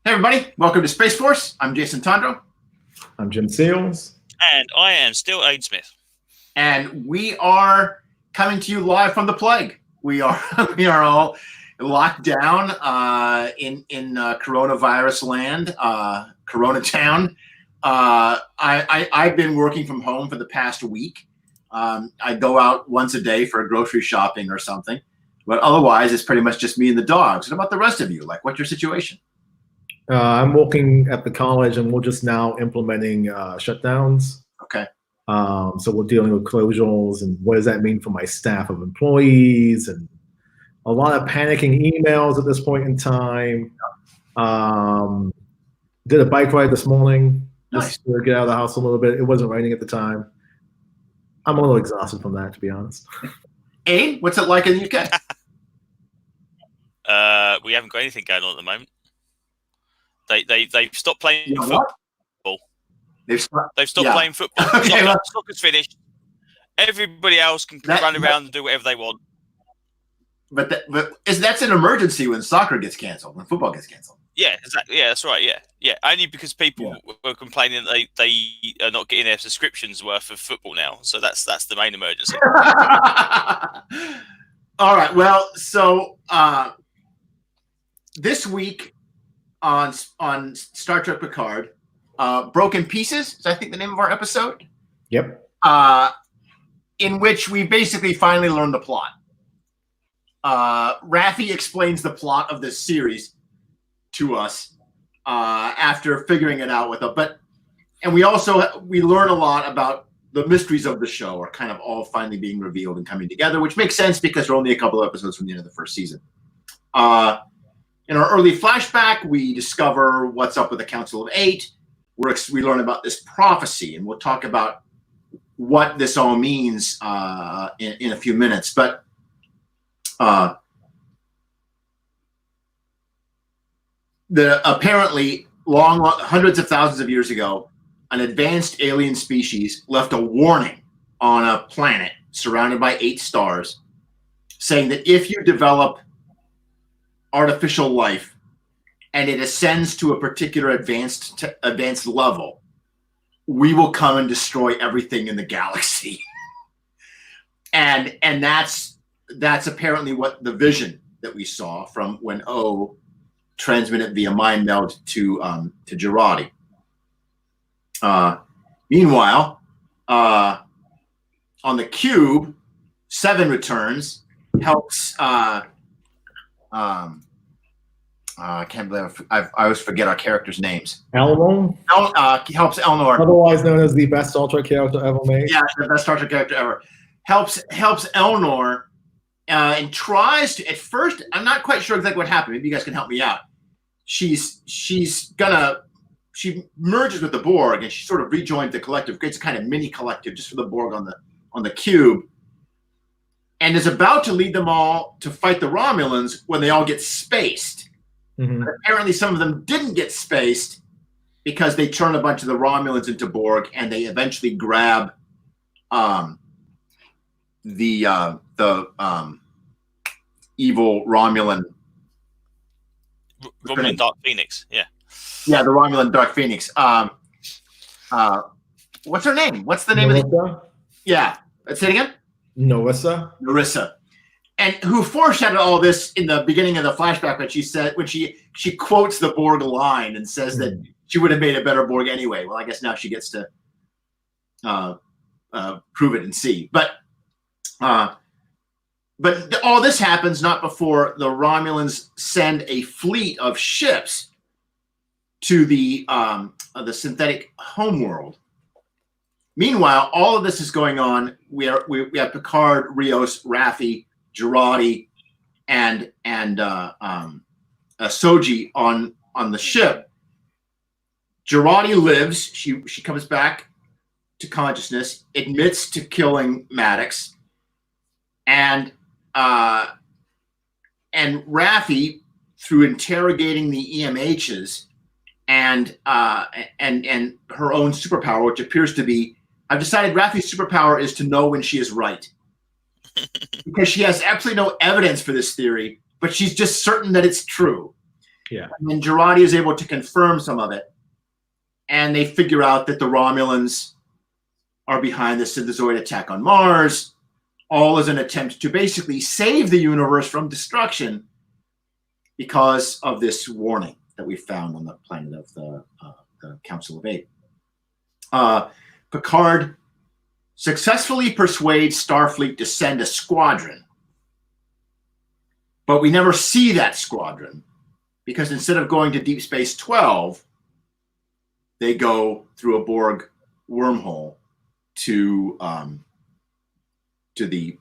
Hey everybody, welcome to Space Force. I'm Jason Tondro. I'm Jim Seals. And I am still Aiden Smith. And we are coming to you live from the plague. We are all locked down in coronavirus land, Corona Town. I've been working from home for the past week. I go out once a day for grocery shopping or something, but otherwise it's pretty much just me and the dogs. What about the rest of you? Like, what's your situation? I'm working at the college, and we're just now implementing shutdowns. Okay. So we're dealing with closures, and what does that mean for my staff of employees, and a lot of panicking emails at this point in time. Did a bike ride this morning just to get out of the house a little bit. It wasn't raining at the time. I'm a little exhausted from that, to be honest. Abe, what's it like in the UK? We haven't got anything going on at the moment. They've stopped playing What? football. They've stopped Playing football. Okay, Soccer's finished. Everybody else can run around and do whatever they want. But that's an emergency when soccer gets canceled, when football gets canceled. Yeah, exactly. Yeah, that's right. Yeah. Only because people were complaining that they are not getting their subscriptions worth of football now. So that's the main emergency. All right. Well, so this week on Star Trek Picard, Broken Pieces is I think the name of our episode. Yep. In which we basically finally learned the plot. Raffi explains the plot of this series to us after figuring it out with us. And we learn a lot about the mysteries of the show are kind of all finally being revealed and coming together, which makes sense because we're only a couple of episodes from the end of the first season. In our early flashback, we discover what's up with the Council of Eight. We learn about this prophecy, and we'll talk about what this all means in a few minutes. But apparently, hundreds of thousands of years ago, an advanced alien species left a warning on a planet surrounded by 8 stars, saying that if you develop artificial life and it ascends to a particular advanced level, we will come and destroy everything in the galaxy. and that's apparently what the vision that we saw from when O transmitted via mind meld to Girardi. Meanwhile, on the cube, Seven returns, helps. I can't believe I always forget our characters' names. Eleanor? Helps Eleanor. Otherwise known as the best Star Trek character ever made. Yeah, the best Star Trek character ever. Helps Eleanor and tries to, at first, I'm not quite sure exactly what happened. Maybe you guys can help me out. She merges with the Borg and she sort of rejoins the collective, creates a kind of mini collective just for the Borg on the cube, and is about to lead them all to fight the Romulans when they all get spaced. Mm-hmm. But apparently some of them didn't get spaced because they turn a bunch of the Romulans into Borg, and they eventually grab the evil Romulan. Romulan Dark Phoenix, yeah. Yeah, the Romulan Dark Phoenix. What's her name? What's the name of the... Yeah. Say it again? Narissa. And who foreshadowed all this in the beginning of the flashback when she quotes the Borg line and says that she would have made a better Borg anyway. Well, I guess now she gets to prove it and see. But all this happens not before the Romulans send a fleet of ships to the synthetic homeworld. Meanwhile, all of this is going on. We have Picard, Rios, Raffi, Girardi, and Soji on the ship. Girardi lives. She comes back to consciousness, admits to killing Maddox, and Raffi, through interrogating the EMHs and her own superpower, which appears to be, I've decided Raffi's superpower is to know when she is right. Because she has absolutely no evidence for this theory, but she's just certain that it's true. Yeah. And then Girardi is able to confirm some of it. And they figure out that the Romulans are behind the synthezoid attack on Mars, all as an attempt to basically save the universe from destruction because of this warning that we found on the planet of the Council of Eight. Picard successfully persuades Starfleet to send a squadron, but we never see that squadron because instead of going to Deep Space 12, they go through a Borg wormhole to the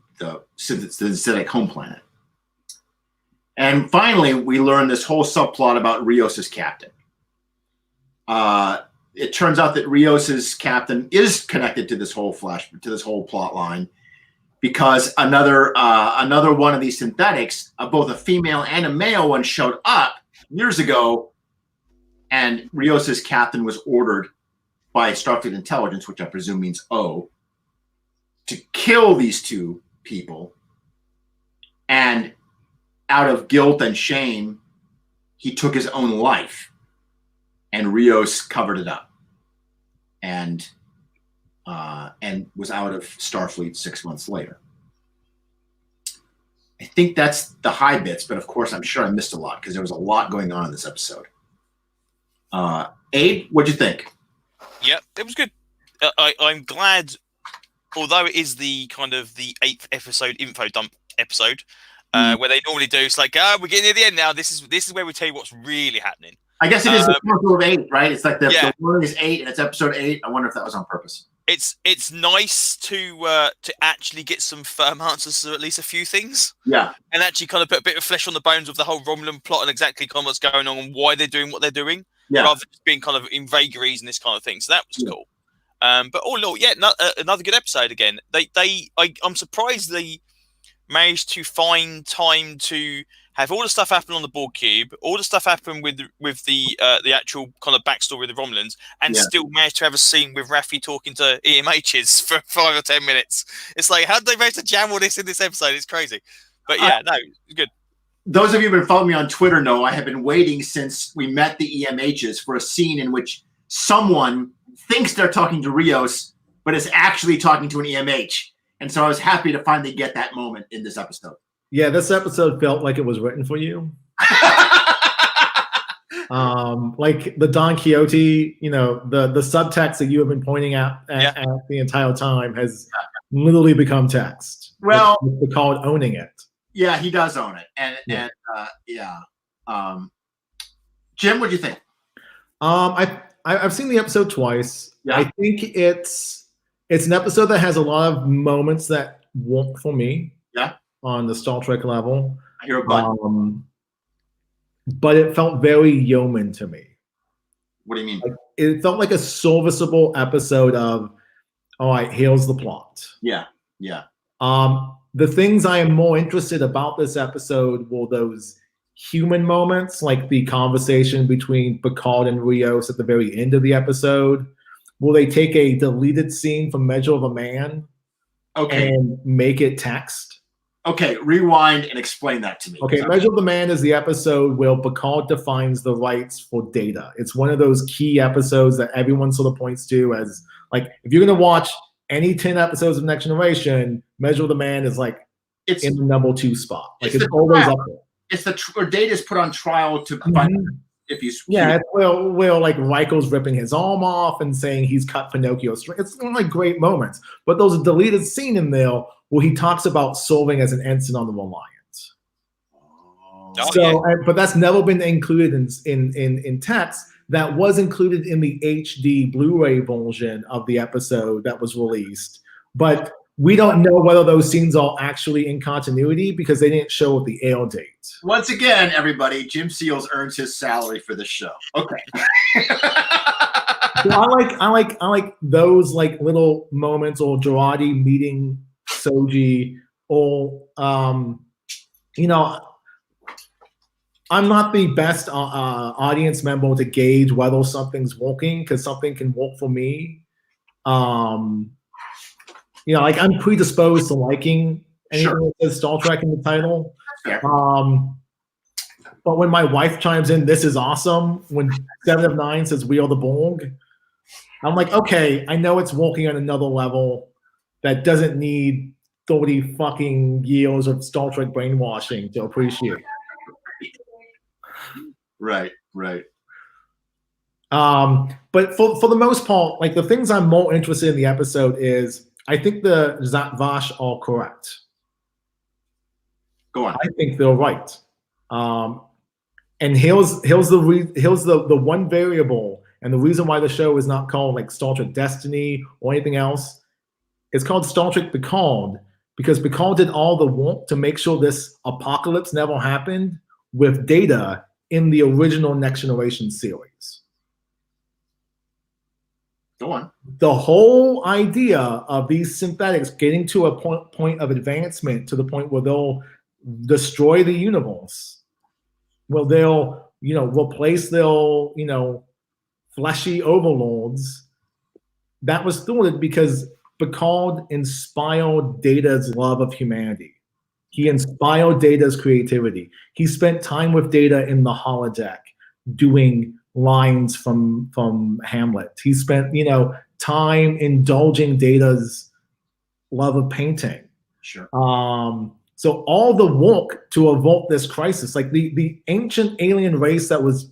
synthetic home planet. And finally, we learn this whole subplot about Rios's captain. It turns out that Rios's captain is connected to this whole plot line because another one of these synthetics, both a female and a male one, showed up years ago, and Rios's captain was ordered by Starfleet Intelligence, which I presume means O, to kill these two people. And out of guilt and shame, he took his own life, and Rios covered it up, and was out of Starfleet 6 months later. I think that's the high bits, but of course, I'm sure I missed a lot because there was a lot going on in this episode. Abe, what'd you think? Yeah, it was good. I'm glad, although it is the kind of the 8th episode info dump episode, where they normally do, it's like, we're getting near the end now. This is where we tell you what's really happening. I guess it is the Council of Eight, right? It's like the warning is 8 and it's episode 8. I wonder if that was on purpose. It's nice to actually get some firm answers to at least a few things. Yeah. And actually kind of put a bit of flesh on the bones of the whole Romulan plot and exactly kind of what's going on and why they're doing what they're doing. Yeah. Rather than just being kind of in vagaries and this kind of thing. So that was cool. But all in all, another good episode again. I'm surprised they managed to find time to have all the stuff happen on the Borg cube, all the stuff happen with the actual kind of backstory of the Romulans, and still managed to have a scene with Raffi talking to EMHs for 5 or 10 minutes. It's like, how did they manage to jam all this in this episode? It's crazy. But it's good. Those of you who've been following me on Twitter know I have been waiting since we met the EMHs for a scene in which someone thinks they're talking to Rios, but is actually talking to an EMH. And so I was happy to finally get that moment in this episode. Yeah, this episode felt like it was written for you. Like the Don Quixote, the subtext that you have been pointing at the entire time has literally become text. Well, it's called owning it. Yeah, he does own it. Jim, what do you think? I've seen the episode twice. Yeah. I think it's an episode that has a lot of moments that work for me. Yeah. On the Star Trek level. I hear a but. But it felt very yeoman to me. What do you mean? It felt like a serviceable episode of, all right, here's the plot. Yeah. The things I am more interested about this episode were those human moments, like the conversation between Picard and Rios at the very end of the episode. Will they take a deleted scene from Measure of a Man and make it text? Okay, rewind and explain that to me. Okay, Measure of the Man is the episode where Picard defines the rights for Data. It's one of those key episodes that everyone sort of points to as, like, if you're going to watch any 10 episodes of Next Generation, Measure of the Man is like in the number 2 spot. Like it's always up there. It's where Data is put on trial to find if he's it's where like Riker's ripping his arm off and saying he's cut Pinocchio's string. It's like great moments, but there's a deleted scene in there where he talks about serving as an ensign on the Reliance. But that's never been included in text. That was included in the HD Blu-ray version of the episode that was released, but we don't know whether those scenes are actually in continuity because they didn't show the air date. Once again, everybody, Jim Seals earns his salary for this show. Okay. So I like those like little moments, or Girardi meeting Soji, or I'm not the best audience member to gauge whether something's working, because something can work for me. Like I'm predisposed to liking anything that says Star Trek in the title. But when my wife chimes in, this is awesome. When 7 of 9 says we are the Borg, I'm like, okay, I know it's walking on another level that doesn't need 30 fucking years of Star Trek brainwashing to appreciate. Right. But for the most part, like the things I'm more interested in the episode is I think the Zat Vash are correct. Go on. I think they're right. And here's the one variable, and the reason why the show is not called like Star Trek Destiny or anything else. It's called Star Trek Picard because Picard did all the work to make sure this apocalypse never happened with data in the original Next Generation series. Go on. The whole idea of these synthetics getting to a point of advancement to the point where they'll destroy the universe, where they'll, replace their, fleshy overlords, that was thwarted because Picard inspired Data's love of humanity. He inspired Data's creativity. He spent time with Data in the holodeck doing lines from Hamlet. He spent, time indulging Data's love of painting. Sure. So all the work to avert this crisis, like the ancient alien race that was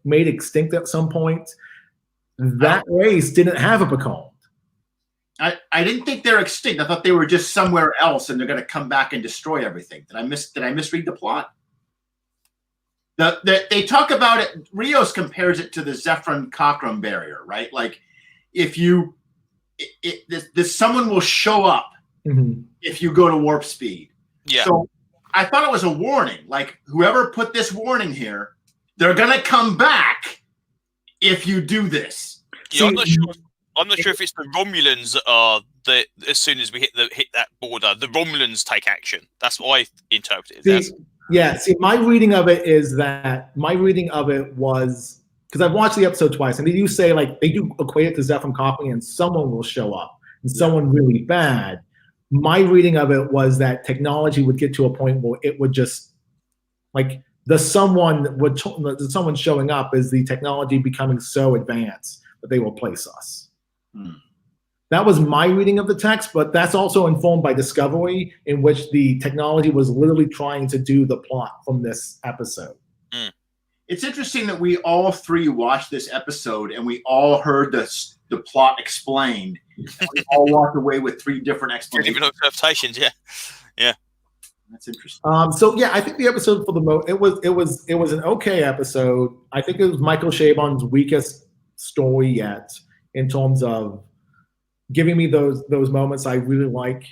made extinct at some point, that race didn't have a Picard. I didn't think they're extinct. I thought they were just somewhere else and they're going to come back and destroy everything. Did I misread the plot? They talk about it. Rios compares it to the Zephyrin-Cochrane barrier, right? Like if someone will show up if you go to warp speed. Yeah. So I thought it was a warning. Like whoever put this warning here, they're going to come back if you do this. Yeah, I'm not sure if it's the Romulans that are as soon as we hit that border, the Romulans take action. That's what I interpreted it as. Yeah, my reading of it was because I've watched the episode twice, and they do say like they do equate it to Zephyrin-Cochrane, and someone will show up, and someone really bad. My reading of it was that technology would get to a point where it would just like someone showing up is the technology becoming so advanced that they will place us. That was my reading of the text, but that's also informed by Discovery, in which the technology was literally trying to do the plot from this episode. It's interesting that we all three watched this episode and we all heard the plot explained. And we all walked away with 3 different explanations. Different interpretations, yeah. That's interesting. So yeah, I think the episode for the most it was an okay episode. I think it was Michael Chabon's weakest story yet in terms of giving me those moments I really like.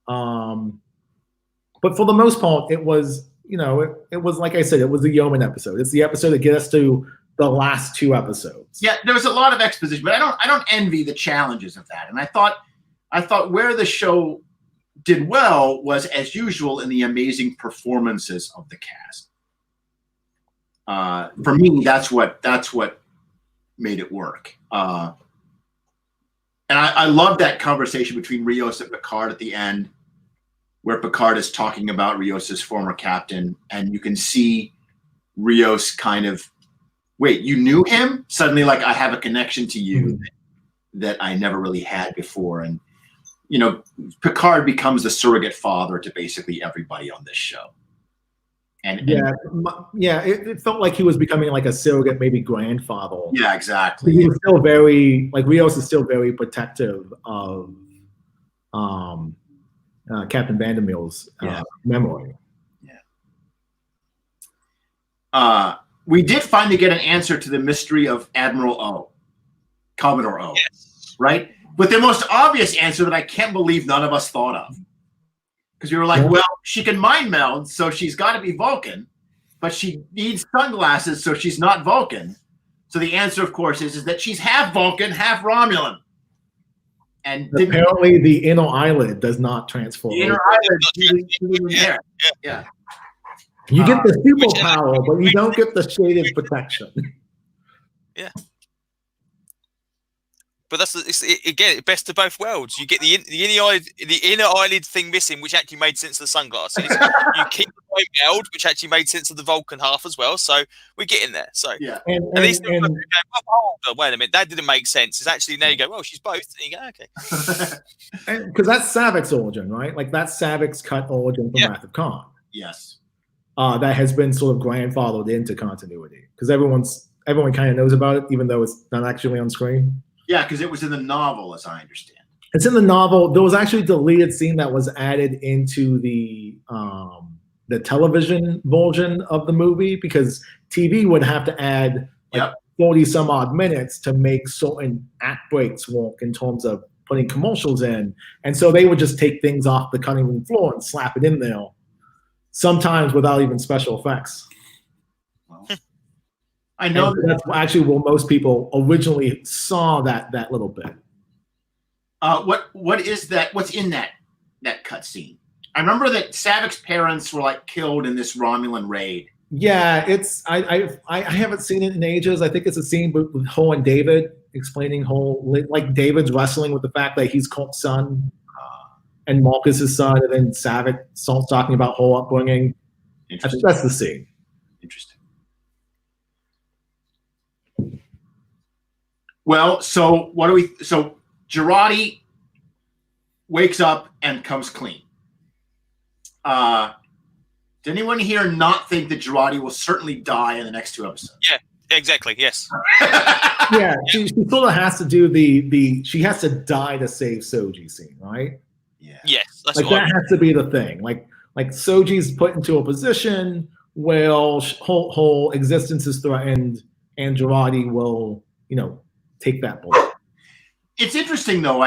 But for the most part, it was, it was like I said, it was the Yeoman episode. It's the episode that gets us to the last 2 episodes. Yeah, there was a lot of exposition, but I don't envy the challenges of that. And I thought where the show did well was, as usual, in the amazing performances of the cast. For me, that's what made it work. And I love that conversation between Rios and Picard at the end, where Picard is talking about Rios's former captain, and you can see Rios kind of, wait, you knew him? Suddenly, like, I have a connection to you that I never really had before. And, Picard becomes the surrogate father to basically everybody on this show. And it felt like he was becoming like a surrogate, maybe grandfather. Yeah, exactly. He was still very, like, Rios is still very protective of Captain Vandermeer's memory. Yeah. We did finally get an answer to the mystery of Admiral O, Commodore O, right? But the most obvious answer that I can't believe none of us thought of. Because we were like, well, she can mind meld, so she's got to be Vulcan, but she needs sunglasses, so she's not Vulcan. So the answer, of course, is that she's half Vulcan, half Romulan. And apparently, the inner eyelid does not transform. The inner eyelid, there. Yeah. You get the superpower, but you don't get the shaded protection. Yeah. But again, best of both worlds. You get the inner eyelid thing missing, which actually made sense of the sunglasses. You keep the eye meld, which actually made sense of the Vulcan half as well. So we're getting there. So Yeah. And these things go, hold on, wait a minute, that didn't make sense. It's actually now you go, well, she's both. And you go, okay. Because that's Savik's origin, right? Like that's Savik's cut origin from Wrath of Khan. Yes. That has been sort of grandfathered into continuity because everyone kind of knows about it, even though it's not actually on screen. Yeah, because it was in the novel, as I understand. It's in the novel. There was actually a deleted scene that was added into the television version of the movie because TV would have to add 40 some odd minutes to make certain act breaks work in terms of putting commercials in. And so they would just take things off the cutting room floor and slap it in there, sometimes without even special effects. Well, I know that's actually where most people originally saw that little bit. What is that? What's in that cut scene? I remember that Savik's parents were like killed in this Romulan raid. Yeah, it's I haven't seen it in ages. I think it's a scene with her and David explaining like David's wrestling with the fact that he's Colt son and Marcus his son, and then Savik starts talking about her upbringing. I think that's the scene. Interesting. Well, so so Jurati wakes up and comes clean. Did anyone here not think that Jurati will certainly die in the next 2 episodes? Yeah, exactly. Yes. Yeah, she sort of has to do she has to die to save Soji scene, right? Yeah. Yes, that's like that has to be the thing. Like Soji's put into a position where whole existence is threatened, and Jurati will, take that bullet. It's interesting though.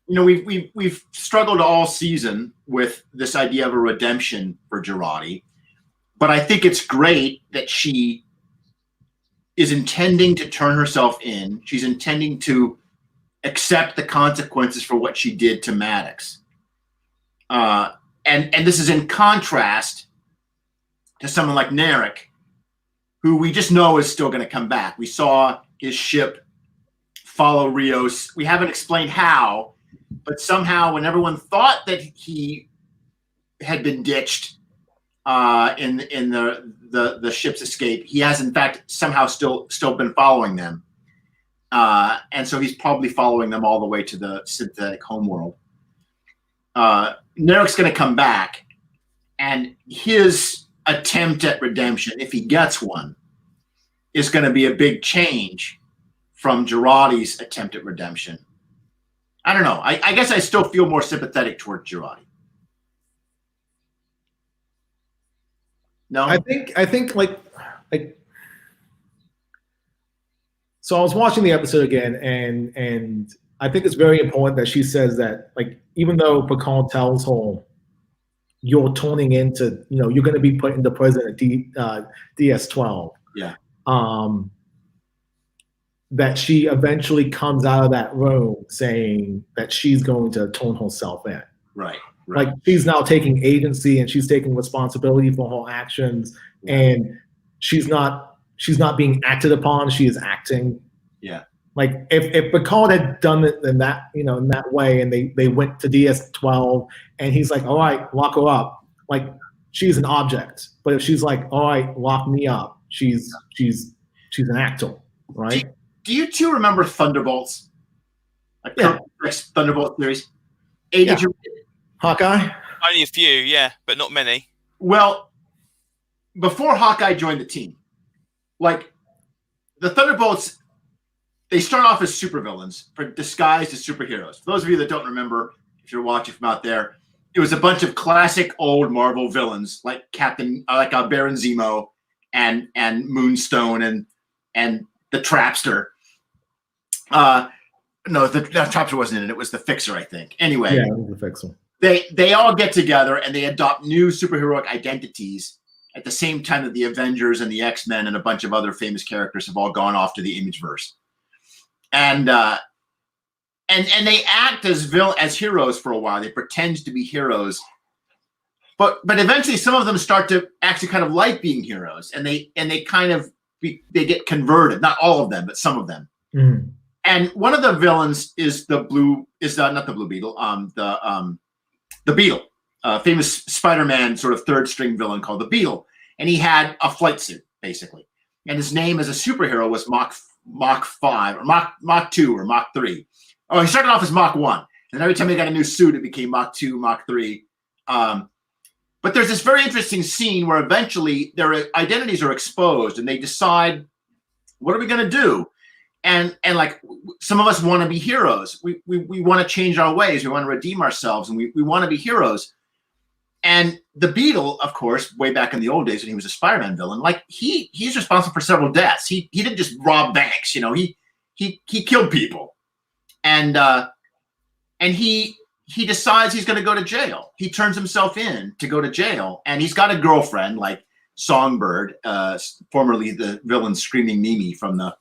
We've struggled all season with this idea of a redemption for Jurati, but I think it's great that she is intending to turn herself in. She's intending to accept the consequences for what she did to Maddox. And this is in contrast to someone like Narek, who we just know is still going to come back. We saw his ship follow Rios. We haven't explained how, but somehow when everyone thought that he had been ditched in the ship's escape, he has in fact somehow still been following them. And so he's probably following them all the way to the synthetic homeworld. Narek's going to come back, and his attempt at redemption, if he gets one, is going to be a big change from Jurati's attempt at redemption. I don't know. I guess I still feel more sympathetic toward Jurati. No, I think like so I was watching the episode again, and I think it's very important that she says that, like, even though Picard tells her you're turning into, you're going to be put into prison at DS-12. Yeah. That she eventually comes out of that room saying that she's going to turn herself in. Right. Like she's now taking agency and she's taking responsibility for her actions, and she's not being acted upon. She is acting. Yeah. Like if Picard had done it in that, in that way, and they went to DS-12 and he's like, all right, lock her up. Like she's an object. But if she's like, all right, lock me up, she's an actor, right? Do you two remember Thunderbolts? Like Thunderbolt series? Hawkeye? Only a few, yeah, but not many. Well, before Hawkeye joined the team, like the Thunderbolts, they start off as supervillains disguised as superheroes. For those of you that don't remember, if you're watching from out there, it was a bunch of classic old Marvel villains like Baron Zemo and Moonstone and the Trapster. No, the Trapster wasn't in it. It was the Fixer, I think. Anyway, yeah, it was the Fixer. They all get together and they adopt new superheroic identities at the same time that the Avengers and the X-Men and a bunch of other famous characters have all gone off to the Imageverse. And they act as heroes for a while. They pretend to be heroes, but eventually some of them start to actually kind of like being heroes, and they kind of they get converted. Not all of them, but some of them. Mm-hmm. And one of the villains is not the Blue Beetle, the Beetle, famous Spider-Man sort of third string villain called the Beetle, and he had a flight suit basically, and his name as a superhero was Mach 5 or Mach 2 or Mach 3. Oh, he started off as Mach 1, and every time he got a new suit, it became Mach 2, Mach 3. But there's this very interesting scene where eventually their identities are exposed, and they decide, what are we going to do? And like some of us want to be heroes. We want to change our ways. We want to redeem ourselves, and we want to be heroes. And the Beetle, of course, way back in the old days when he was a Spider-Man villain, like he's responsible for several deaths. He didn't just rob banks, you know. He killed people, and he decides he's going to go to jail. He turns himself in to go to jail, and he's got a girlfriend like Songbird, formerly the villain Screaming Mimi from the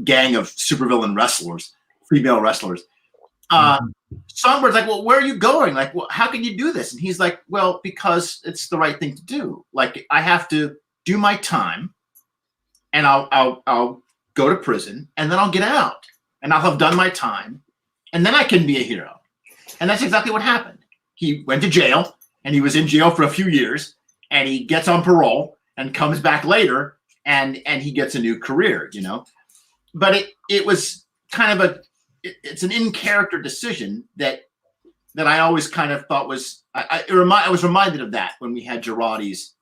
gang of supervillain wrestlers, female wrestlers. Songbird's like, well, where are you going? Like, well, how can you do this? And he's like, well, because it's the right thing to do. Like, I have to do my time, and I'll go to prison, and then I'll get out, and I'll have done my time, and then I can be a hero. And that's exactly what happened. He went to jail, and he was in jail for a few years, and he gets on parole and comes back later, and he gets a new career, you know. But it was kind of it's an in-character decision that I always kind of thought was I was reminded of that when we had Girardi's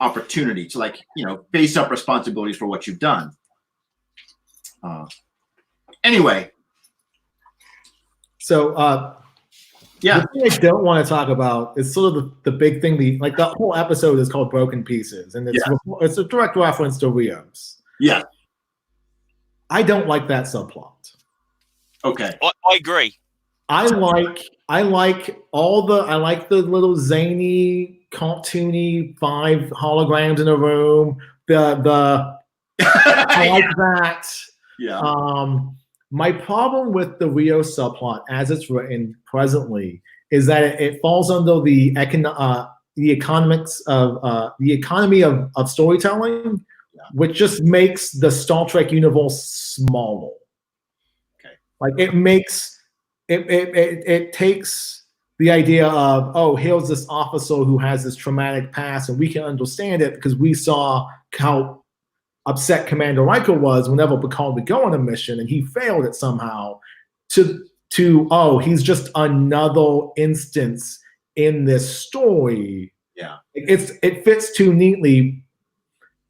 opportunity to, like, you know, face up responsibilities for what you've done. Anyway, so yeah, the thing I don't want to talk about is sort of the big thing. The whole episode is called Broken Pieces, and it's a direct reference to Rios. Yeah, I don't like that subplot. Okay, I agree. I like the little zany, cartoony 5 holograms in a room. I like that. Yeah. My problem with the Rio subplot, as it's written presently, is that it falls under the economy of storytelling, which just makes the Star Trek universe smaller. Okay. Like it takes the idea of, oh, here's this officer who has this traumatic past, and we can understand it because we saw how upset Commander Riker was whenever Picard would go on a mission and he failed it somehow, to oh, he's just another instance in this story. Yeah. It fits too neatly.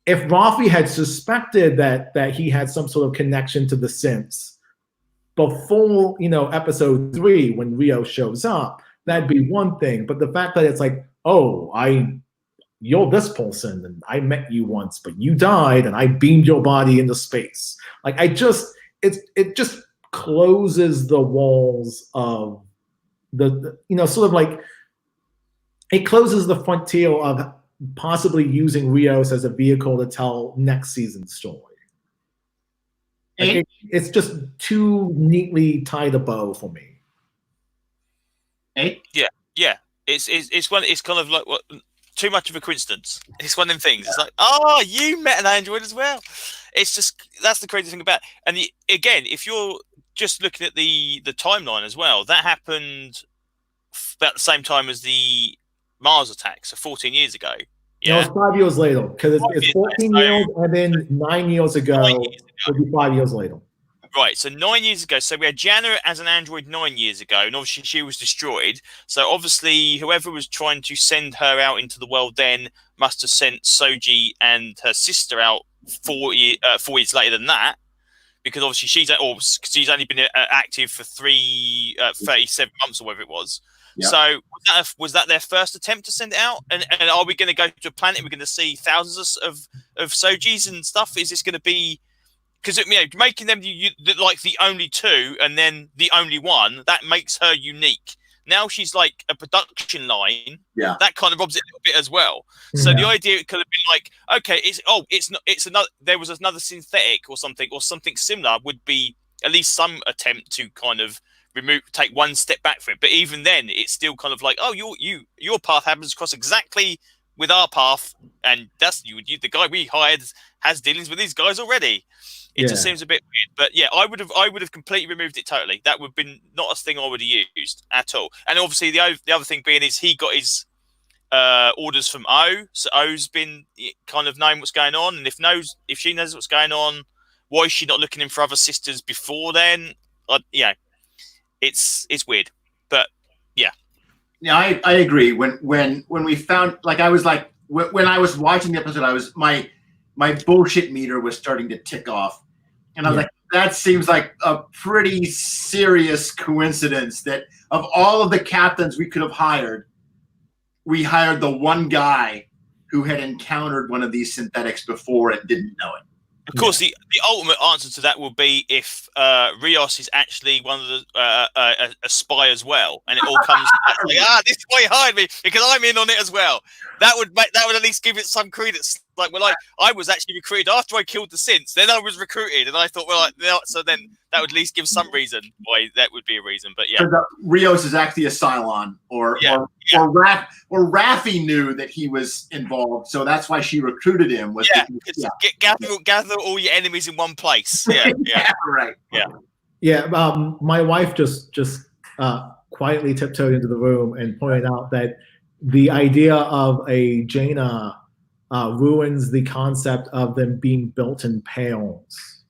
If Raffi had suspected that he had some sort of connection to the synths before, you know, episode 3 when Rio shows up, that'd be one thing. But the fact that it's like, oh, you're this person, and I met you once, but you died, and I beamed your body into space. Like, it just closes the walls of the you know, sort of like, it closes the frontier of possibly using Rios as a vehicle to tell next season's story. Like, it's just too neatly tied a bow for me. Yeah. It's kind of like what. Too much of a coincidence. It's one of them things. It's like, oh, you met an android as well. It's just, that's the crazy thing about it. And again, if you're just looking at the timeline as well, that happened about the same time as the Mars attack, so 14 years ago. Yeah, no, it's 5 years later, because it's 14 years, and then 9 years ago, it'll be 5 years later. Right, so 9 years ago. So we had Jana as an android 9 years ago, and obviously she was destroyed. So obviously whoever was trying to send her out into the world then must have sent Soji and her sister out 4 years later than that, because obviously she's only been active for 37 months or whatever it was. Yep. So was that their first attempt to send it out? And are we going to go to a planet? We're going to see thousands of Sojis and stuff. Is this going to be? Because, you know, making them like the only two and then the only one, that makes her unique. Now she's like a production line. Yeah, that kind of robs it a little bit as well. So the idea could have been like, okay, there was another synthetic or something similar, would be at least some attempt to kind of take one step back from it. But even then, it's still kind of like, oh, your path happens across exactly with our path, and that's the guy we hired has dealings with these guys already. It just seems a bit weird. But yeah, I would have completely removed it totally. That would have been not a thing I would have used at all. And obviously the other thing being is he got his orders from O, so O's been kind of knowing what's going on, and if she knows what's going on, why is she not looking in for other sisters before then? It's weird, but yeah. Yeah, I agree. When we found, like, I was like, when I was watching the episode, I was my bullshit meter was starting to tick off, and I was like, that seems like a pretty serious coincidence that of all of the captains we could have hired, we hired the one guy who had encountered one of these synthetics before and didn't know it. Of course, the ultimate answer to that will be if Rios is actually one of the a spy as well, and it all comes like, this is why you hired me because I'm in on it as well. That would at least give it some credence. Like, I was actually recruited after I killed the synths, then I was recruited, and I thought, so then that would at least give some reason why that would be a reason. But yeah, Rios is actually a Cylon, or Raffi knew that he was involved, so that's why she recruited him. Gather all your enemies in one place. Yeah, right. Yeah. My wife just quietly tiptoed into the room and pointed out that the idea of a Jaina ruins the concept of them being built in pales.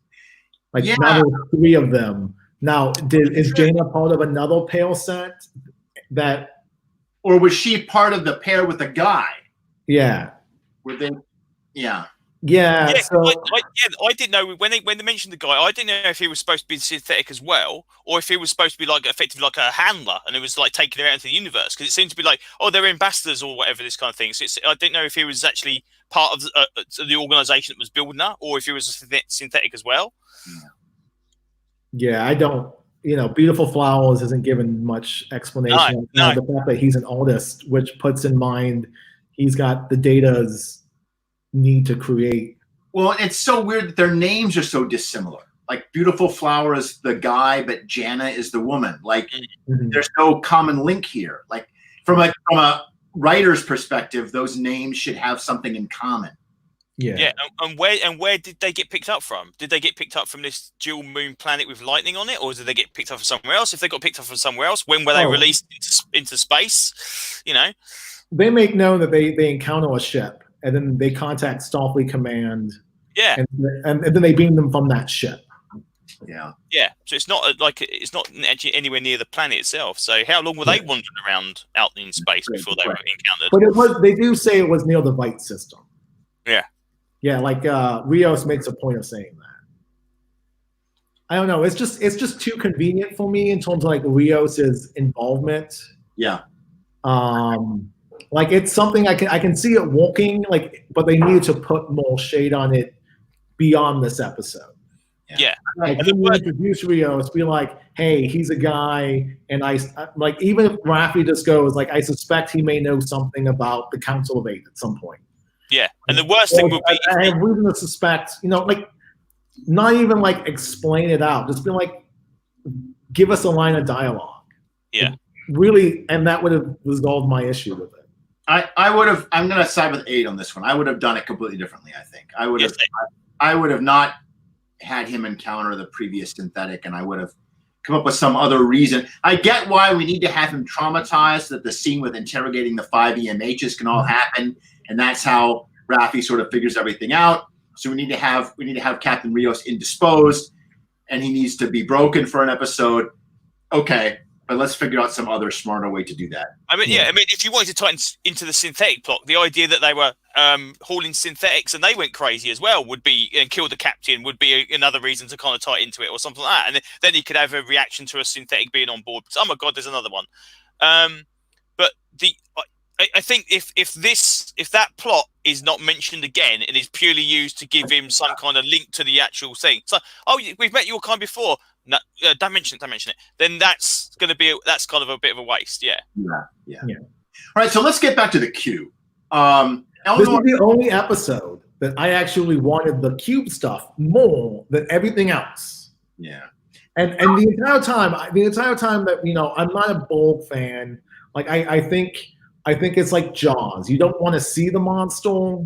Like, now there's 3 of them. Now, is Jaina part of another pale set? Or was she part of the pair with the guy? Yeah. Were they? Yeah. Yeah. So I didn't know when they mentioned the guy. I didn't know if he was supposed to be synthetic as well, or if he was supposed to be like effectively like a handler, and it was like taking her out into the universe. Because it seemed to be like, they're ambassadors or whatever, this kind of thing. So I didn't know if he was actually part of the organization that was building her, or if he was a synthetic as well. Yeah, I don't. Beautiful Flowers isn't given much explanation. No. The fact that he's an artist, which puts in mind he's got the data's need to create. Well, it's so weird that their names are so dissimilar. Like, Beautiful Flower is the guy, but Jana is the woman. Like, there's no common link here. Like, from a writer's perspective, those names should have something in common. Yeah. And where did they get picked up from? Did they get picked up from this dual moon planet with lightning on it, or did they get picked up from somewhere else? If they got picked up from somewhere else, when were they released into space? They make known that they encounter a ship, and then they contact Starfleet Command. Yeah. And then they beam them from that ship. Yeah. Yeah. So it's not actually anywhere near the planet itself. So how long were they wandering around out in space before they were encountered? But they do say it was near the Vite system. Yeah. Yeah, like Rios makes a point of saying that. I don't know. It's just too convenient for me in terms of like Rios's involvement. Yeah. Like, it's something I can see it working, like, but they needed to put more shade on it beyond this episode. Yeah. Like, when you introduce Rios, be like, hey, he's a guy, and I like, even if Raffi just goes like, I suspect he may know something about the Council of 8 at some point. Yeah, and the worst thing would be I have reason to suspect, like, not even like explain it out, just be like, give us a line of dialogue. Yeah. Really, and that would have resolved my issue with it. I would have. I'm going to side with 8 on this one. I would have done it completely differently. I think I would have. I would have not had him encounter the previous synthetic, and I would have come up with some other reason. I get why we need to have him traumatized, that the scene with interrogating the 5 EMHs can all happen, and that's how Raffi sort of figures everything out. So we need to have Captain Rios indisposed, and he needs to be broken for an episode. Okay. But let's figure out some other smarter way to do that. I mean, if you wanted to tie into the synthetic plot, the idea that they were hauling synthetics and they went crazy as well would be, and killed the captain, would be another reason to kind of tie into it or something like that. And then he could have a reaction to a synthetic being on board. Oh my God, there's another one. But I think if that plot is not mentioned again and is purely used to give him some kind of link to the actual thing, so we've met your kind before. No, don't mention it. Then that's kind of a bit of a waste. Yeah. All right, so let's get back to the Q. This is the only episode that I actually wanted the cube stuff more than everything else. Yeah. And the entire time that I'm not a Borg fan. Like, I think it's like Jaws. You don't want to see the monster.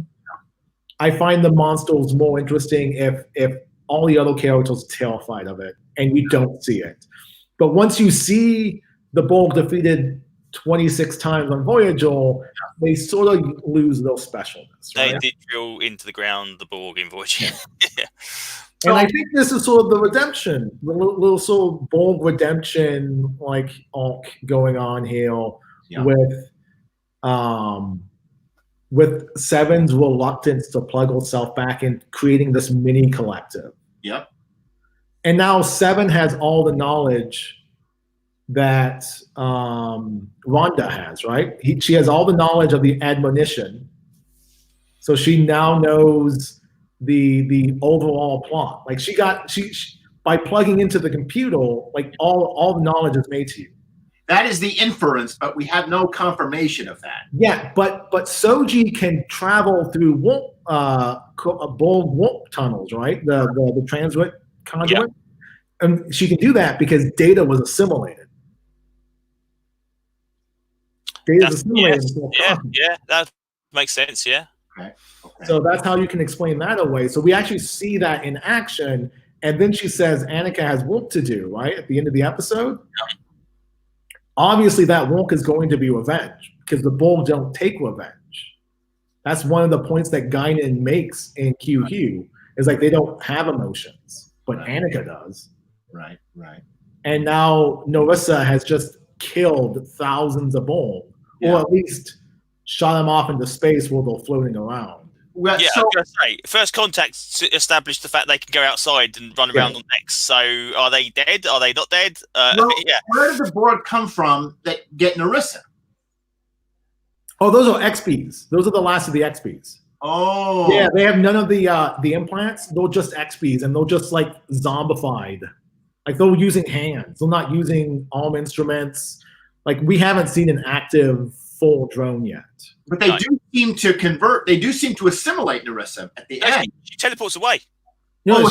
I find the monsters more interesting if all the other characters are terrified of it, and you don't see it. But once you see the Borg defeated 26 times on Voyager, they sort of lose their specialness. Right? They did drill into the ground the Borg in Voyager. Yeah. And I think this is sort of the redemption, the little sort of Borg redemption like arc going on here with Seven's reluctance to plug herself back in, creating this mini collective. Yep. And now Seven has all the knowledge that Rhonda has, right? She has all the knowledge of the admonition. So she now knows the overall plot. Like she by plugging into the computer, like all the knowledge is made to you. That is the inference, but we have no confirmation of that. Yeah, but Soji can travel through Borg warp tunnels, right? The transit conduit. Yeah. And she can do that because data was assimilated. Data's assimilated. Yeah, that makes sense. Yeah. Okay. So that's how you can explain that away. So we actually see that in action, and then she says Annika has work to do, right? At the end of the episode. Yeah. Obviously, that work is going to be revenge because the Borg don't take revenge. That's one of the points that Guinan makes in QQ is like they don't have emotions, but Annika does. Right. And now Narissa has just killed thousands of Borg, or at least shot them off into space while they're floating around. Well, yeah, so, I was gonna say, First Contact established the fact they can go outside and run around on decks. So are they dead? Are they not dead? Where did the Borg come from that get Narissa? Oh, those are XPs. Those are the last of the XPs. Oh. Yeah, they have none of the implants. They're just XPs, and they're just like zombified. Like they're using hands. They're not using arm instruments. Like we haven't seen an active full drone yet. But they do seem to convert. They do seem to assimilate Narissa at the end. She teleports away. No,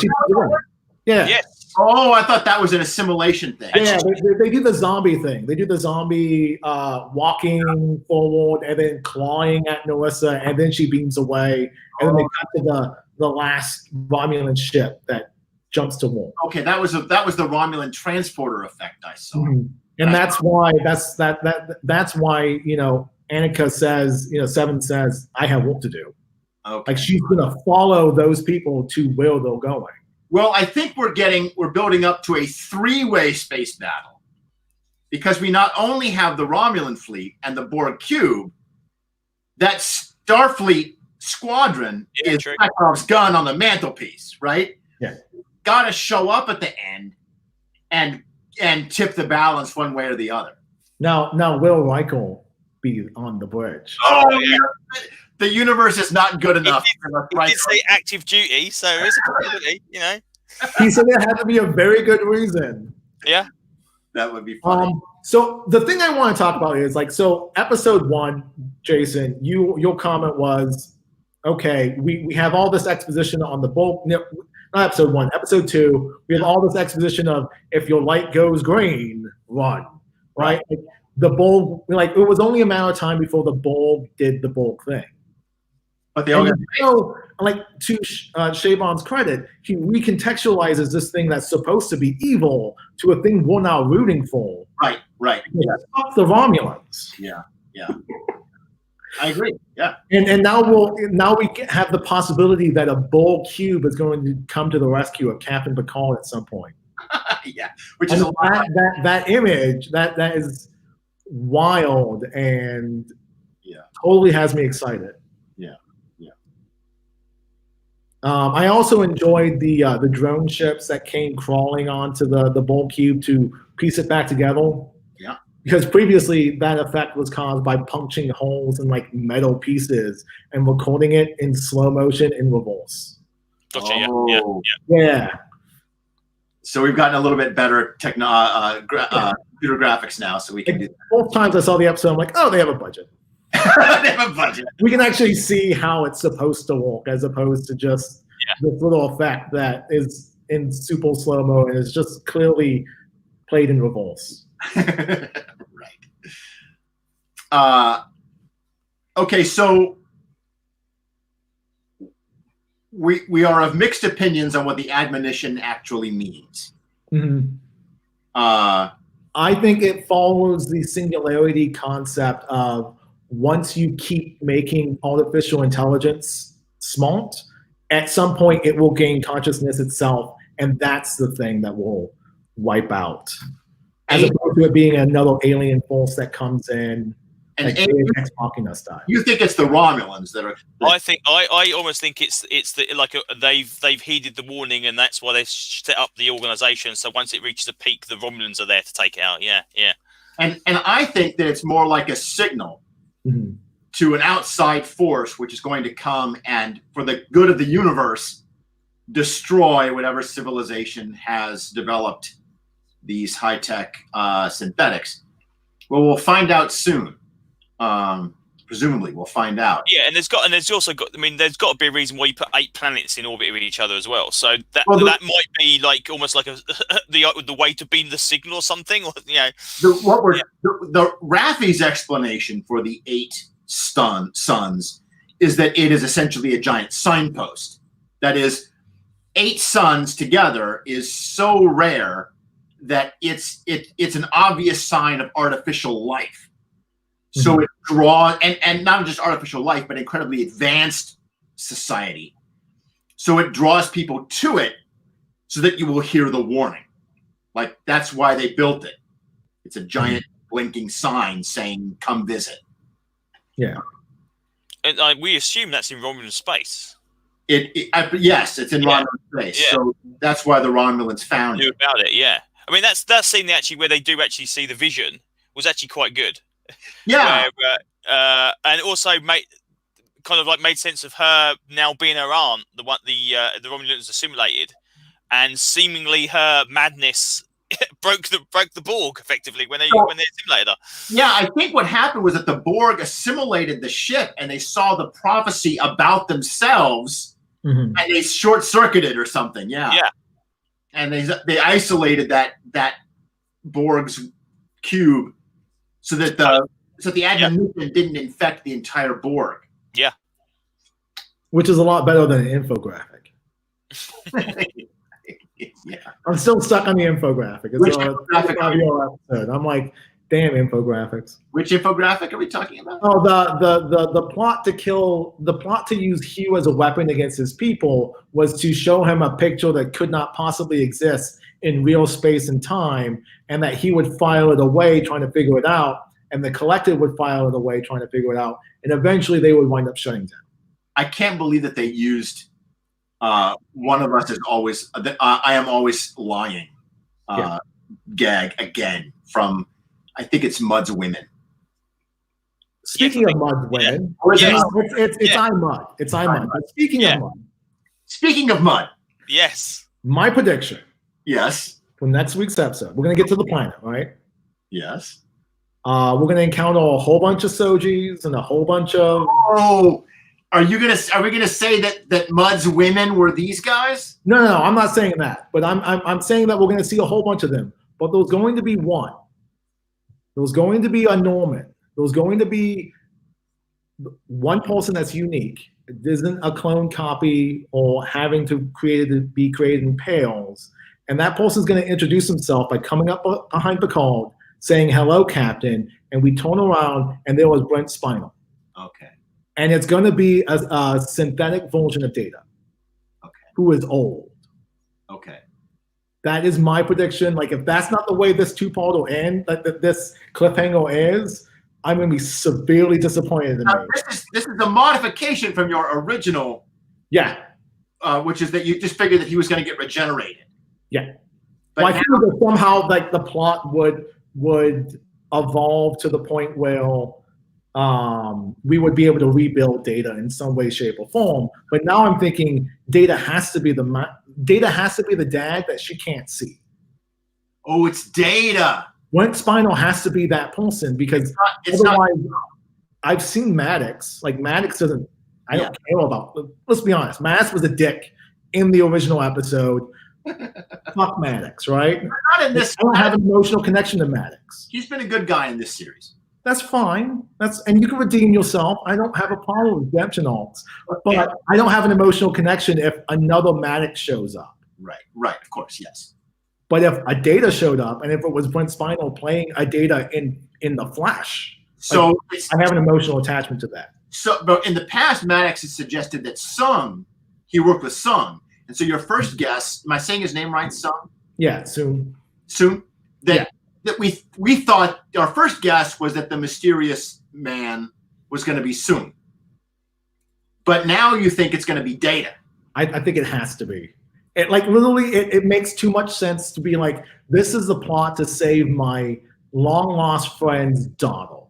yeah. Yes. Oh, I thought that was an assimilation thing. Yeah, they do the zombie thing. They do the zombie walking forward and then clawing at Narissa, and then she beams away, and then they cut to the last Romulan ship that jumps to war. Okay, that was the Romulan transporter effect I saw. Mm-hmm. And that's why Annika says, Seven says, I have work to do. Okay. Like she's gonna follow those people to where they're going. Well, I think we're building up to a three-way space battle. Because we not only have the Romulan fleet and the Borg cube, that Starfleet squadron is Chekhov's gun on the mantelpiece, right? Yeah. Gotta show up at the end and tip the balance one way or the other. Now will Reichel be on the bridge? Oh, yeah. The universe is not good enough. He did say active duty, so it's a possibility, He said there had to be a very good reason. Yeah. That would be funny. So the thing I want to talk about is episode 1, Jason, your comment was, okay, we have all this exposition on the Borg. Not episode 1, episode 2. We have all this exposition of if your light goes green, run. Right? The Borg, it was only a matter of time before the Borg did the Borg thing. But they only to Shabon's credit, he recontextualizes this thing that's supposed to be evil to a thing we're now rooting for. Right. Fuck the Romulans. Yeah. I agree. Yeah. And now we have the possibility that a Borg cube is going to come to the rescue of Captain Picard at some point. Yeah. Which is that image that is wild and totally has me excited. I also enjoyed the drone ships that came crawling onto the Borg cube to piece it back together. Yeah. Because previously that effect was caused by punching holes in metal pieces and recording it in slow motion in reverse. Gotcha. Yeah. So we've gotten a little bit better computer graphics now, so we can do that. Both times I saw the episode, I'm like, oh, they have a budget. They have a budget. We can actually see how it's supposed to work as opposed to just this little effect that is in super slow-mo and is just clearly played in reverse. Right. Okay, so we are of mixed opinions on what the admonition actually means. Mm-hmm. I think it follows the singularity concept of once you keep making artificial intelligence smart, at some point it will gain consciousness itself, and that's the thing that will wipe out. As opposed to it being another alien force that comes in and Ex Machina style. You think it's the Romulans that are? I almost think it's they've heeded the warning, and that's why they set up the organization. So once it reaches a peak, the Romulans are there to take it out. Yeah. And I think that it's more like a signal to an outside force, which is going to come and, for the good of the universe, destroy whatever civilization has developed these high-tech synthetics. Well, we'll find out soon. Presumably, we'll find out. Yeah, and there's also got. I mean, there's got to be a reason why you put 8 planets in orbit with each other as well. So that might be like almost like the way to beam the signal or something. Or the Raffi's explanation for the 8 suns is that it is essentially a giant signpost. That is, 8 suns together is so rare that it's an obvious sign of artificial life. So it draws, and not just artificial life, but incredibly advanced society. So it draws people to it so that you will hear the warning. Like, that's why they built it. It's a giant blinking sign saying, come visit. Yeah. And we assume that's in Romulan space. Yes, it's in Romulan space. Yeah. So that's why the Romulans found it. About it, yeah. I mean, that scene where they do actually see the vision was actually quite good. Yeah, and also made sense of her now being her aunt, the Romulans assimilated, and seemingly her madness broke the Borg effectively when they assimilated her. Yeah, I think what happened was that the Borg assimilated the ship, and they saw the prophecy about themselves, and they short circuited or something. Yeah, and they isolated that Borg's cube. So that the admonition didn't infect the entire Borg. Yeah. Which is a lot better than an infographic. Yeah. I'm still stuck on the infographic. Which infographic? I'm like, damn infographics. Which infographic are we talking about? Oh, the plot to use Hugh as a weapon against his people was to show him a picture that could not possibly exist in real space and time, and that he would file it away trying to figure it out, and the collective would file it away trying to figure it out, and eventually they would wind up shutting down. I can't believe that they used one of us is always I am always lying gag again from, I think it's Mud's Women. Speaking of Mud's Women, it's iMud. It's iMud. But speaking of Mud. Yes. My prediction. Yes. For next week's episode, we're gonna get to the planet, right? Yes. We're gonna encounter a whole bunch of Sojis and a whole bunch of. Oh, are we gonna say that Mud's women were these guys? No, I'm not saying that. But I'm saying that we're gonna see a whole bunch of them. But there's going to be one. There's going to be a Norman. There's going to be one person that's unique. It isn't a clone copy or having to be created in Pales. And that person's going to introduce himself by coming up behind Picard, saying, "Hello, Captain." And we turn around, and there was Brent Spinel. Okay. And it's going to be a synthetic version of Data. Okay. Who is old. Okay. That is my prediction. Like, if that's not the way this two-part will end, that this cliffhanger is, I'm going to be severely disappointed in me. This is a modification from your original. Yeah. Which is that you just figured that he was going to get regenerated. Yeah. But I feel that somehow like the plot would evolve to the point where we would be able to rebuild Data in some way, shape, or form. But now I'm thinking Data has to be the dad that she can't see. Oh, it's Data. Brent Spinel has to be that person because I've seen Maddox. Like Maddox doesn't. I don't care about. Let's be honest. Maddox was a dick in the original episode. Fuck Maddox, right? Not in this. I don't have an emotional connection to Maddox. He's been a good guy in this series. That's fine. And you can redeem yourself. I don't have a problem with redemption arcs, but I don't have an emotional connection if another Maddox shows up. Right. Of course, yes. But if a Data showed up, and if it was Brent Spinell playing a Data in the Flash, so I have an emotional attachment to that. So, but in the past, Maddox has suggested that he worked with Sung, and so your first guess, am I saying his name right, Sung? Yeah, soon. That we thought our first guess was that the mysterious man was going to be Sung, but now you think it's going to be Data. I think it has to be. It makes too much sense to be like, this is the plot to save my long lost friend's Donald.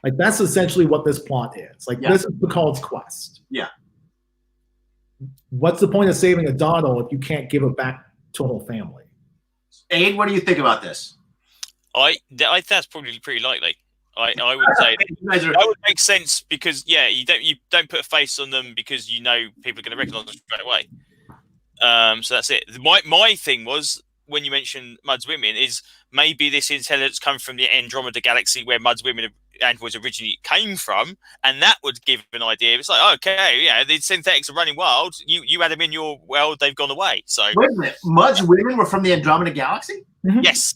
Like, that's essentially what this plot is. This is Picard's quest. Yeah. What's the point of saving a Donald if you can't give it back to a whole family? Aid, what do you think about this? I that's probably pretty likely. I would say that would make sense because you don't put a face on them because you know people are going to recognise them straight away. So that's it. My thing was, when you mentioned Mudd's women, is maybe this intelligence comes from the Andromeda galaxy where Mudd's women androids originally came from, and that would give an idea. It's like, okay, the synthetics are running wild. You had them in your world, they've gone away. So wait a minute, Mudd's women were from the Andromeda galaxy? Mm-hmm. Yes.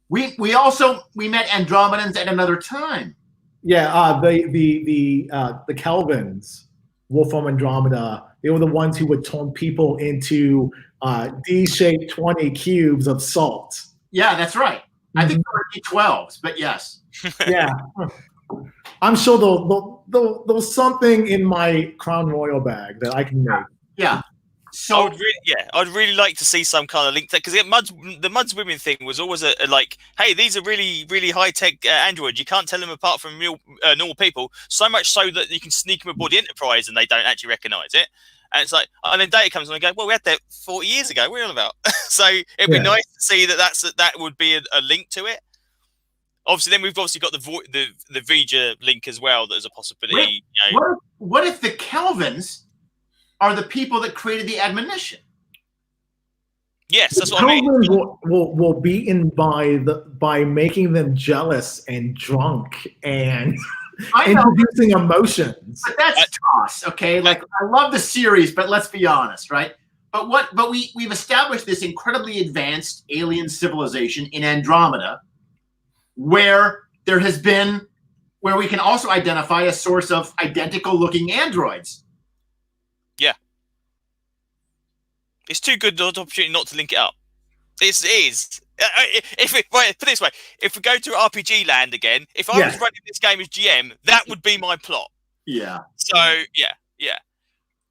We met Andromedans at another time. Yeah, the Kelvins were from Andromeda. They were the ones who would turn people into D-shaped 20 cubes of salt. Yeah, that's right. I think they were D12s, but yes. Yeah. I'm sure there's something in my Crown Royal bag that I can make. Yeah. So I'd really like to see some kind of link there, because the Mudd's women thing was always a like, hey, these are really, really high tech androids. You can't tell them apart from real normal people. So much so that you can sneak them aboard the Enterprise and they don't actually recognise it. And it's like, and then Data comes on and goes, well, we had that 40 years ago. What are you on about? So it'd be nice to see that would be a link to it. Obviously, then we've got the Vija link as well. There's a possibility. What if the Kelvins are the people that created the admonition? Yes, that's what I mean. Will beaten by making them jealous and drunk and introducing emotions. But that's toss, okay? Like, I love the series, but let's be honest, right? But we've established this incredibly advanced alien civilization in Andromeda, where we can also identify a source of identical looking androids. Yeah. It's too good an opportunity not to link it up. This is. Put it this way, if we go to RPG land again, if I was running this game as GM, that would be my plot. Yeah. So yeah.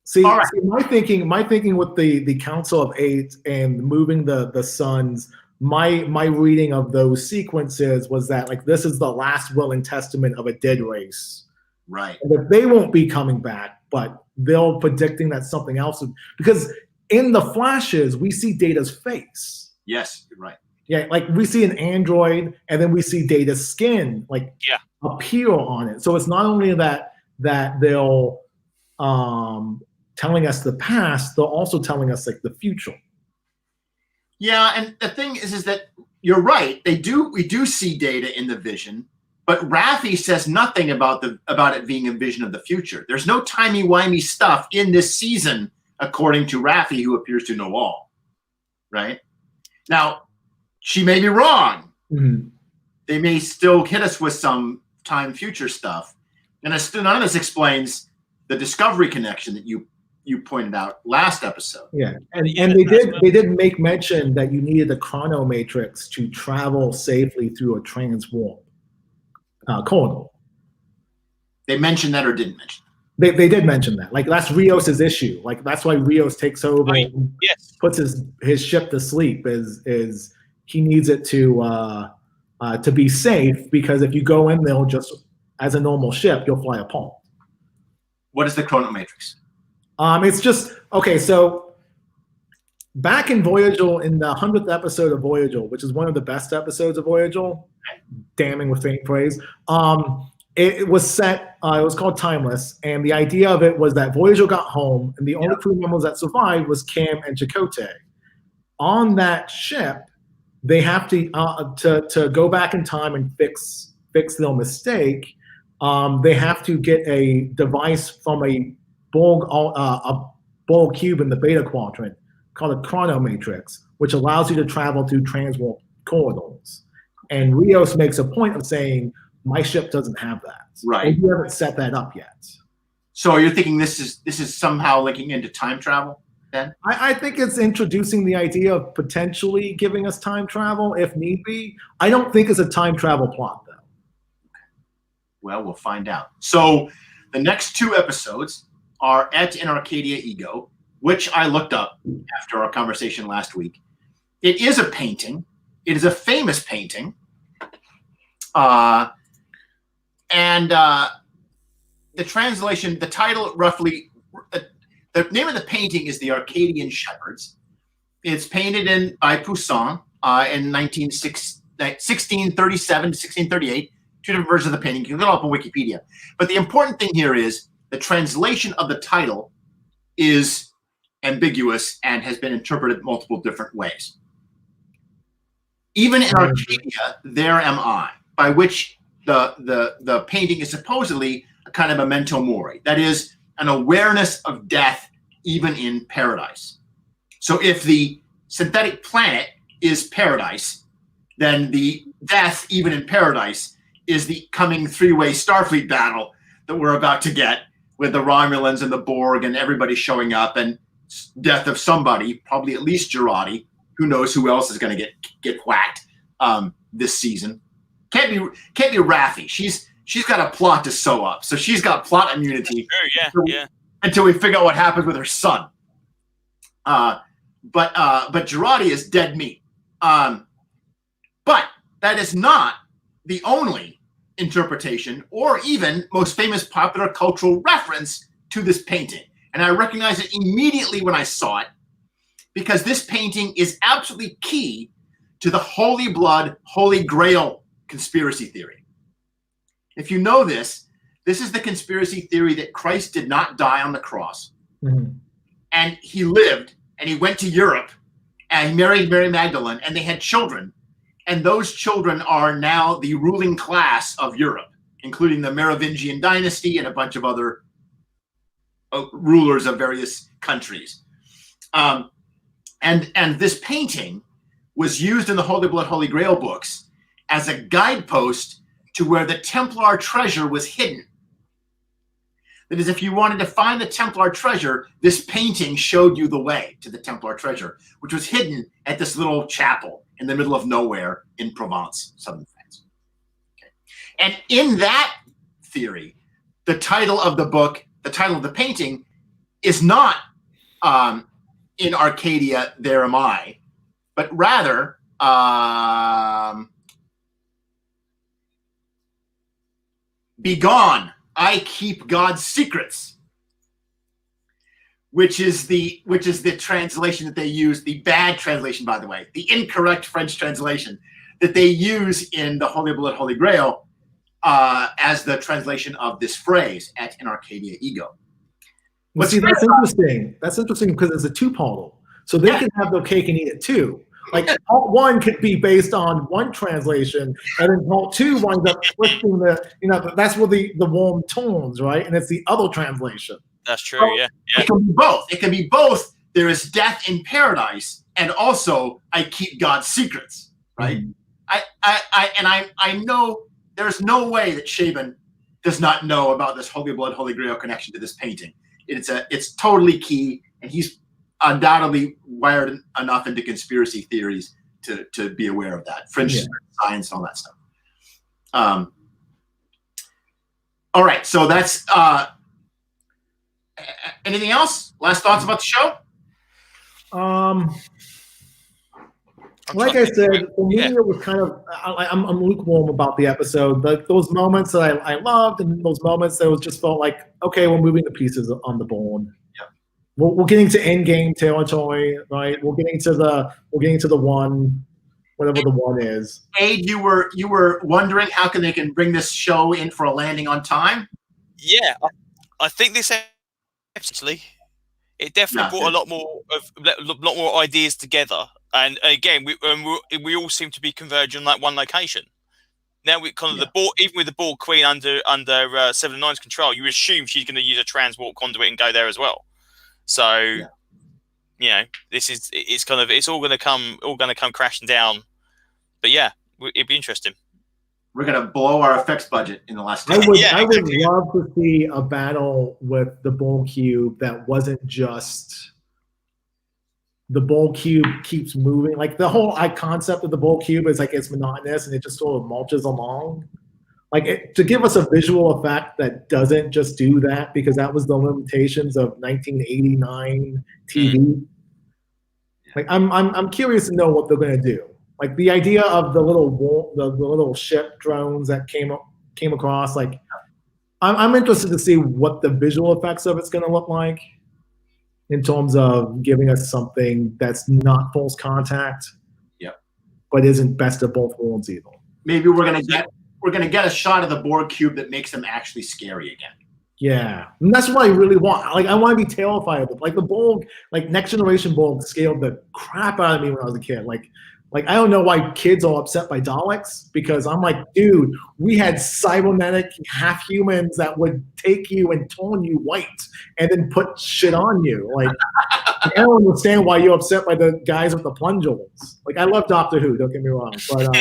See, my thinking with the Council of Eight and moving the suns, my reading of those sequences was that, like, this is the last will and testament of a dead race. Right. And that they won't be coming back, but they're predicting that something else because in the flashes we see Data's face. Yes, you're right. Yeah, like we see an android and then we see Data's skin appear on it. So it's not only that they'll telling us the past, they're also telling us like the future. Yeah, and the thing is that you're right. We do see Data in the vision, but Raffi says nothing about it being a vision of the future. There's no timey-wimey stuff in this season, according to Raffi, who appears to know all. Right? Now, she may be wrong. Mm-hmm. They may still hit us with some time future stuff. And none of this explains the Discovery connection that you pointed out last episode. Yeah, and they did make mention that you needed the chronomatrix to travel safely through a transwarp corridor. They mentioned that or didn't mention that? They did mention that. Like, that's Rios's issue. Like, that's why Rios takes over and puts his ship to sleep. Is he needs it to be safe, because if you go in there just as a normal ship, you'll fly apart. What is the chronomatrix? It's just, okay, so back in Voyager, in the 100th episode of Voyager, which is one of the best episodes of Voyager, damning with faint praise, it was set, it was called Timeless, and the idea of it was that Voyager got home, and the only crew members that survived was Cam and Chakotay. On that ship, they have to go back in time and fix fix their mistake, they have to get a device from a Borg cube in the Beta Quadrant called a chronomatrix, which allows you to travel through transwarp corridors. And Rios makes a point of saying, my ship doesn't have that. Right. You haven't set that up yet. So you're thinking this is somehow linking into time travel then? I think it's introducing the idea of potentially giving us time travel if need be. I don't think it's a time travel plot, though. Well, we'll find out. So the next 2 episodes are Et in Arcadia Ego, which I looked up after our conversation last week. It is a painting. It is a famous painting. And the translation, the title roughly, the name of the painting is The Arcadian Shepherds. It's painted by Poussin in 1637 to 1638. 2 different versions of the painting. You can look it up on Wikipedia. But the important thing here is the translation of the title is ambiguous and has been interpreted multiple different ways. Even in Arcadia, there am I, by which the painting is supposedly a kind of memento mori. That is, an awareness of death even in paradise. So if the synthetic planet is paradise, then the death even in paradise is the coming 3-way Starfleet battle that we're about to get with the Romulans and the Borg and everybody showing up, and death of somebody, probably at least Girardi. Who knows who else is going to get whacked this season? Can't be Raffi. She's got a plot to sew up, so she's got plot immunity. Yeah. Until we figure out what happens with her son. But Girardi is dead meat. But that is not the only interpretation or even most famous popular cultural reference to this painting. And I recognized it immediately when I saw it, because this painting is absolutely key to the Holy Blood, Holy Grail conspiracy theory. If you know this is the conspiracy theory that Christ did not die on the cross. Mm-hmm. And he lived, and he went to Europe, and he married Mary Magdalene, and they had children. And those children are now the ruling class of Europe, including the Merovingian dynasty and a bunch of other rulers of various countries. And this painting was used in the Holy Blood, Holy Grail books as a guidepost to where the Templar treasure was hidden. That is, if you wanted to find the Templar treasure, this painting showed you the way to the Templar treasure, which was hidden at this little chapel in the middle of nowhere in Provence, southern France. Okay. And in that theory, the title of the book, the title of the painting, is not In Arcadia, There Am I, but rather Begone, I Keep God's Secrets, which is the translation that they use, the bad translation, by the way, the incorrect French translation that they use in the Holy Blood, Holy Grail as the translation of this phrase, Et in Arcadia Ego. Well, see, that's interesting. That's interesting because it's a two-parter. So they can have their cake and eat it too. Like part 1 could be based on one translation, and then part 2 winds up twisting that's where the warm tones, right? And it's the other translation. That's true, so yeah. It can be both. It can be both. There is death in paradise, and also I keep God's secrets, right? Mm-hmm. I know there's no way that Shaban does not know about this Holy Blood, Holy Grail connection to this painting. It's totally key, and he's undoubtedly wired enough into conspiracy theories to be aware of that, French science and all that stuff. All right, so that's anything else? Last thoughts about the show? Like I said, for me, it was kind of I'm lukewarm about the episode. Like those moments that I loved, and those moments that was just felt like, okay, we're moving the pieces on the board. Yeah, we're getting to end game territory, right? We're getting to the one, whatever the one is. Aid, you were wondering how they can bring this show in for a landing on time? Yeah, I think this actually it definitely brought a lot more ideas together. And again, we all seem to be converging on that one location. Now we kind of the Borg, even with the Borg Queen under Seven of Nine's control, you assume she's going to use a transwarp conduit and go there as well. So, it's all going to come crashing down. But yeah, it'd be interesting. We're going to blow our effects budget in the last. I would love to see a battle with the Borg cube that wasn't just the Borg cube keeps moving. Like the whole concept of the Borg cube is like it's monotonous and it just sort of mulches along. Like to give us a visual effect that doesn't just do that, because that was the limitations of 1989 TV. Like I'm curious to know what they're going to do. Like the idea of the little ship drones that came across. Like I'm interested to see what the visual effects of it's going to look like, in terms of giving us something that's not false contact, but isn't best of both worlds either. Maybe we're gonna get a shot of the Borg cube that makes them actually scary again. Yeah, and that's what I really want. Like I want to be terrified of it. Like the Borg, like Next Generation Borg, scared the crap out of me when I was a kid. Like I don't know why kids are upset by Daleks, because I'm like, dude, we had cybernetic half humans that would take you and turn you white and then put shit on you. Like I don't understand why you're upset by the guys with the plungers. Like I love Doctor Who, don't get me wrong, but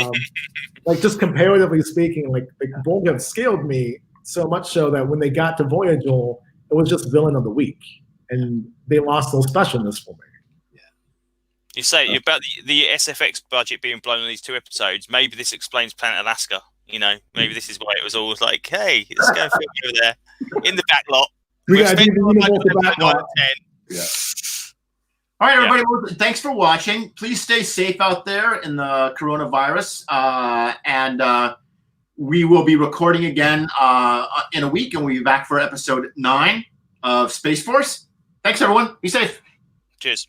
like just comparatively speaking, like the Borg have scared me so much so that when they got to Voyager, it was just villain of the week, and they lost their specialness for me. You say about the SFX budget being blown on these 2 episodes. Maybe this explains Planet Alaska. Maybe this is why it was all like, "Hey, let's go over there in the back lot." We got the back lot. Yeah. All right, everybody. Well, thanks for watching. Please stay safe out there in the coronavirus, and we will be recording again in a week, and we'll be back for episode 9 of Space Force. Thanks, everyone. Be safe. Cheers.